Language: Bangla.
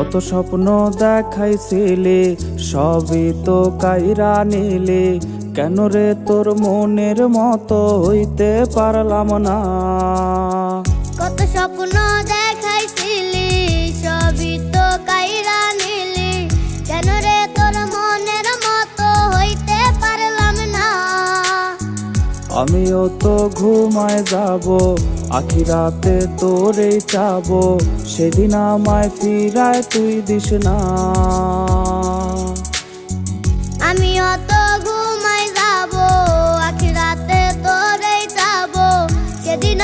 কত স্বপ্ন দেখাইছিলি সবই তো কাইরা নিলি, কেন রে তোর মনের মতো হইতে পারলাম না। কত স্বপ্ন দেখাইছিলি সবই তো কাইরা নিলি, কেন রে তোর মনের মতো হইতে পারলাম না। আমিও তো ঘুমায় যাব, আখিরাতে তোরেই চাবো, সেদিন আমায় ফিরায় তুই দিস না। আমিও তো ঘুমাই যাব, আখিরাতে তোরেই চাবো, সেদিন